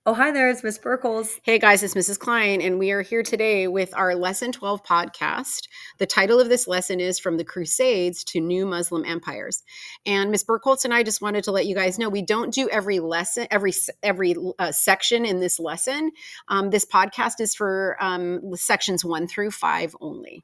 Oh, hi there, it's Miss Burkles. Hey guys, it's Mrs. Klein, and we are here today with our Lesson 12 podcast. The title of this lesson is From the Crusades to New Muslim Empires. And Miss Burkholtz and I just wanted to let you guys know we don't do every lesson, every section in this lesson. This podcast is for sections 1 through 5 only.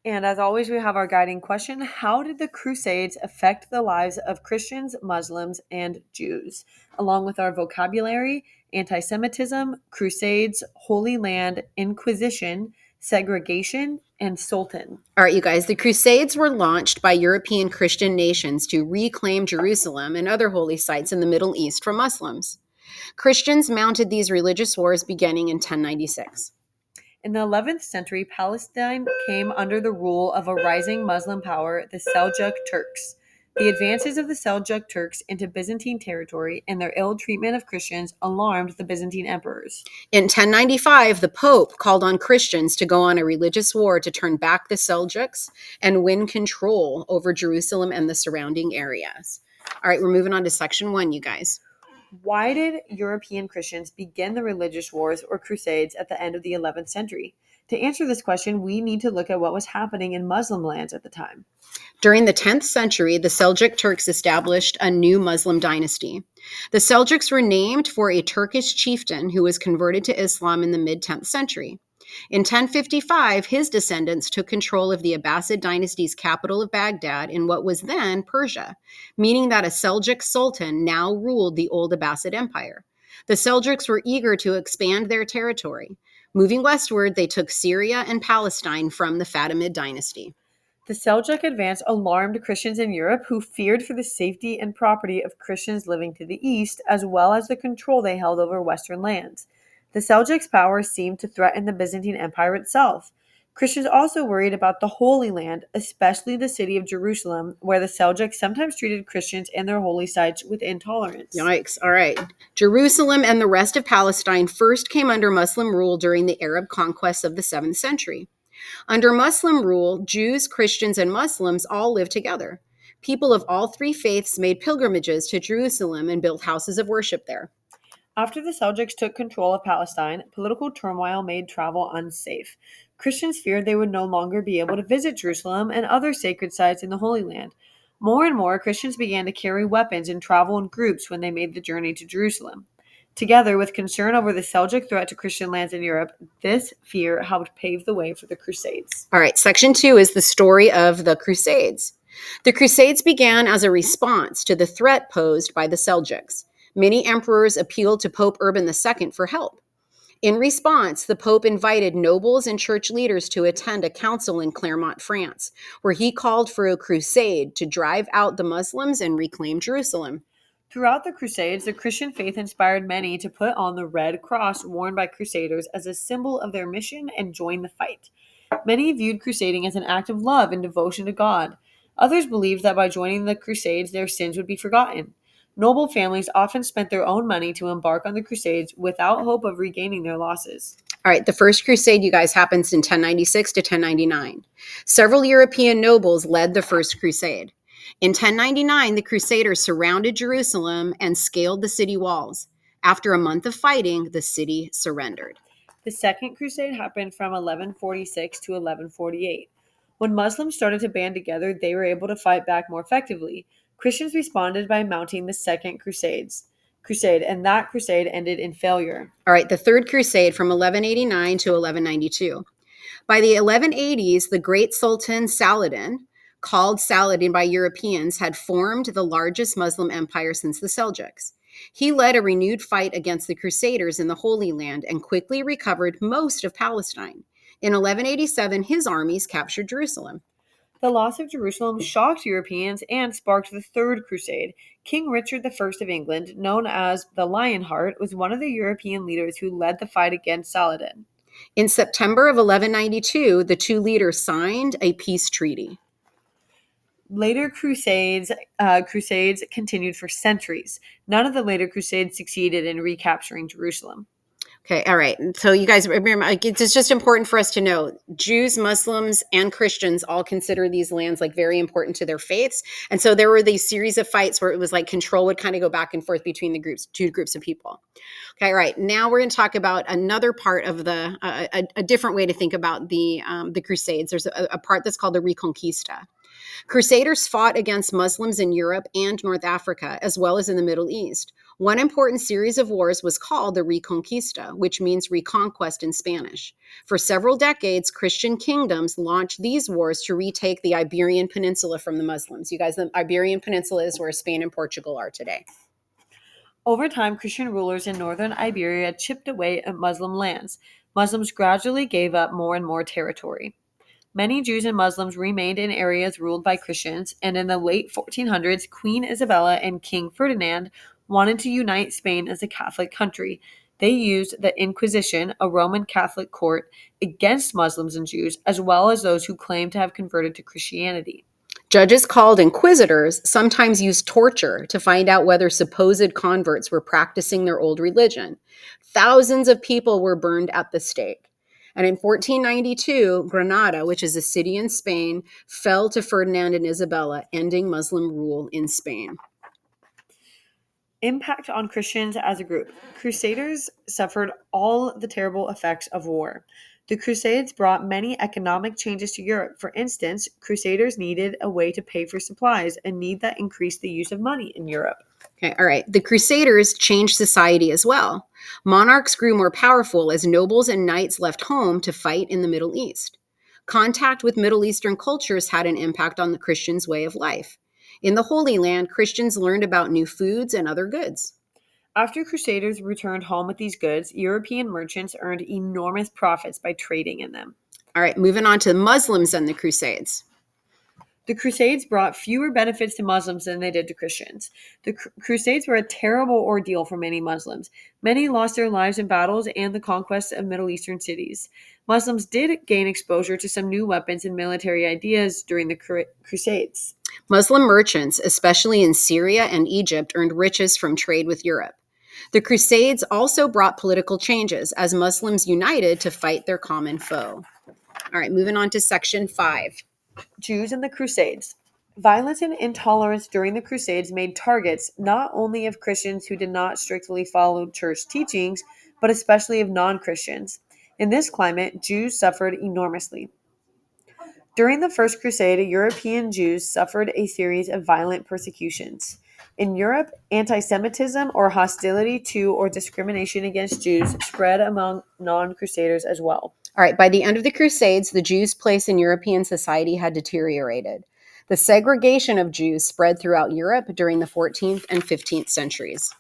And as always, we have our guiding question. How did the Crusades affect the lives of Christians, Muslims, and Jews? Along with our vocabulary, anti Semitism, Crusades, Holy Land, Inquisition, segregation, and Sultan. All right, you guys, the Crusades were launched by European Christian nations to reclaim Jerusalem and other holy sites in the Middle East from Muslims. Christians mounted these religious wars beginning in 1096. In the 11th century, Palestine came under the rule of a rising Muslim power, the Seljuk Turks. The advances of the Seljuk Turks into Byzantine territory and their ill treatment of Christians alarmed the Byzantine emperors. In 1095, the Pope called on Christians to go on a religious war to turn back the Seljuks and win control over Jerusalem and the surrounding areas. All right, we're moving on to section 1, you guys. Why did European Christians begin the religious wars or crusades at the end of the 11th century? To answer this question, we need to look at what was happening in Muslim lands at the time. During the 10th century, the Seljuk Turks established a new Muslim dynasty. The Seljuks were named for a Turkish chieftain who was converted to Islam in the mid 10th century. In 1055, his descendants took control of the Abbasid dynasty's capital of Baghdad in what was then Persia, meaning that a Seljuk sultan now ruled the old Abbasid Empire. The Seljuks were eager to expand their territory. Moving westward, they took Syria and Palestine from the Fatimid dynasty. The Seljuk advance alarmed Christians in Europe who feared for the safety and property of Christians living to the east, as well as the control they held over Western lands. The Seljuks' power seemed to threaten the Byzantine Empire itself. Christians also worried about the Holy Land, especially the city of Jerusalem, where the Seljuks sometimes treated Christians and their holy sites with intolerance. Yikes. All right. Jerusalem and the rest of Palestine first came under Muslim rule during the Arab conquests of the 7th century. Under Muslim rule, Jews, Christians, and Muslims all lived together. People of all three faiths made pilgrimages to Jerusalem and built houses of worship there. After the Seljuks took control of Palestine, political turmoil made travel unsafe. Christians feared they would no longer be able to visit Jerusalem and other sacred sites in the Holy Land. More and more, Christians began to carry weapons and travel in groups when they made the journey to Jerusalem. Together with concern over the Seljuk threat to Christian lands in Europe, this fear helped pave the way for the Crusades. All right, section 2 is the story of the Crusades. The Crusades began as a response to the threat posed by the Seljuks. Many emperors appealed to Pope Urban II for help. In response, the Pope invited nobles and church leaders to attend a council in Clermont, France, where he called for a crusade to drive out the Muslims and reclaim Jerusalem. Throughout the Crusades, the Christian faith inspired many to put on the red cross worn by crusaders as a symbol of their mission and join the fight. Many viewed crusading as an act of love and devotion to God. Others believed that by joining the Crusades, their sins would be forgotten. Noble families often spent their own money to embark on the Crusades without hope of regaining their losses. All right, the first crusade, you guys, happens in 1096 to 1099. Several European nobles led the first crusade. In 1099, the Crusaders surrounded Jerusalem and scaled the city walls. After a month of fighting, the city surrendered. The Second Crusade happened from 1146 to 1148. When Muslims started to band together, they were able to fight back more effectively. Christians responded by mounting the Second Crusade, and that crusade ended in failure. All right, the third crusade from 1189 to 1192. By the 1180s, the great Sultan Saladin, called Saladin by Europeans, had formed the largest Muslim empire since the Seljuks. He led a renewed fight against the Crusaders in the Holy Land and quickly recovered most of Palestine. In 1187, his armies captured Jerusalem. The loss of Jerusalem shocked Europeans and sparked the Third Crusade. King Richard I of England, known as the Lionheart, was one of the European leaders who led the fight against Saladin. In September of 1192, the two leaders signed a peace treaty. Later crusades continued for centuries. None of the later crusades succeeded in recapturing Jerusalem. Okay, all right. So you guys remember, like, it's just important for us to know Jews, Muslims, and Christians all consider these lands like very important to their faiths. And so there were these series of fights where it was like control would kind of go back and forth between the groups, two groups of people. Okay, all right. Now we're going to talk about another part of a different way to think about the Crusades. There's a part that's called the Reconquista. Crusaders fought against Muslims in Europe and North Africa, as well as in the Middle East. One important series of wars was called the Reconquista, which means reconquest in Spanish. For several decades, Christian kingdoms launched these wars to retake the Iberian Peninsula from the Muslims. You guys, the Iberian Peninsula is where Spain and Portugal are today. Over time, Christian rulers in northern Iberia chipped away at Muslim lands. Muslims gradually gave up more and more territory. Many Jews and Muslims remained in areas ruled by Christians, and in the late 1400s, Queen Isabella and King Ferdinand wanted to unite Spain as a Catholic country. They used the Inquisition, a Roman Catholic court, against Muslims and Jews, as well as those who claimed to have converted to Christianity. Judges called inquisitors sometimes used torture to find out whether supposed converts were practicing their old religion. Thousands of people were burned at the stake. And in 1492, Granada, which is a city in Spain, fell to Ferdinand and Isabella, ending Muslim rule in Spain. Impact on Christians as a group. Crusaders suffered all the terrible effects of war. The Crusades brought many economic changes to Europe. For instance, Crusaders needed a way to pay for supplies, a need that increased the use of money in Europe. Okay, all right. The Crusaders changed society as well. Monarchs grew more powerful as nobles and knights left home to fight in the Middle East. Contact with Middle Eastern cultures had an impact on the Christians' way of life. In the Holy Land, Christians learned about new foods and other goods. After Crusaders returned home with these goods, European merchants earned enormous profits by trading in them. All right, moving on to Muslims and the Crusades. The Crusades brought fewer benefits to Muslims than they did to Christians. The Crusades were a terrible ordeal for many Muslims. Many lost their lives in battles and the conquest of Middle Eastern cities. Muslims did gain exposure to some new weapons and military ideas during the Crusades. Muslim merchants, especially in Syria and Egypt, earned riches from trade with Europe. The Crusades also brought political changes as Muslims united to fight their common foe. All right, moving on to section 5. Jews and the Crusades. Violence and intolerance during the Crusades made targets not only of Christians who did not strictly follow church teachings, but especially of non Christians. In this climate, Jews suffered enormously. During the First Crusade, European Jews suffered a series of violent persecutions. In Europe, anti Semitism or hostility to or discrimination against Jews spread among non Crusaders as well. All right, by the end of the Crusades, the Jews' place in European society had deteriorated. The segregation of Jews spread throughout Europe during the 14th and 15th centuries.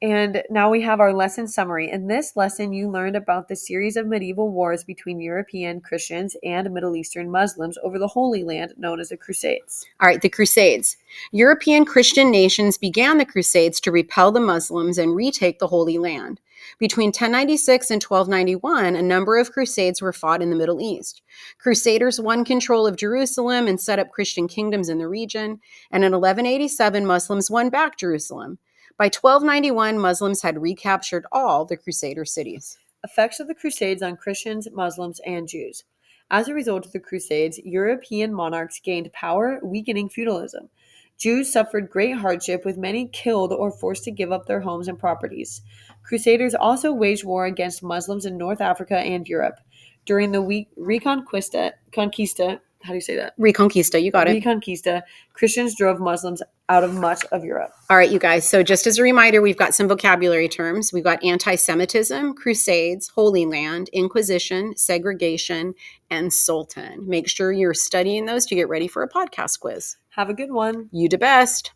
And now we have our lesson summary. In this lesson, you learned about the series of medieval wars between European Christians and Middle Eastern Muslims over the Holy Land, known as the Crusades. All right, the Crusades. European Christian nations began the Crusades to repel the Muslims and retake the Holy Land. Between 1096 and 1291, a number of crusades were fought in the Middle East. Crusaders won control of Jerusalem and set up Christian kingdoms in the region, and in 1187, Muslims won back Jerusalem. By 1291, Muslims had recaptured all the Crusader cities. Effects of the Crusades on Christians, Muslims, and Jews. As a result of the Crusades, European monarchs gained power, weakening feudalism. Jews suffered great hardship, with many killed or forced to give up their homes and properties. Crusaders also waged war against Muslims in North Africa and Europe. During the Conquista, how do you say that? Reconquista, you got it. Reconquista, Christians drove Muslims out of much of Europe. All right, you guys. So just as a reminder, we've got some vocabulary terms. We've got anti-Semitism, Crusades, Holy Land, Inquisition, segregation, and Sultan. Make sure you're studying those to get ready for a podcast quiz. Have a good one. You the best.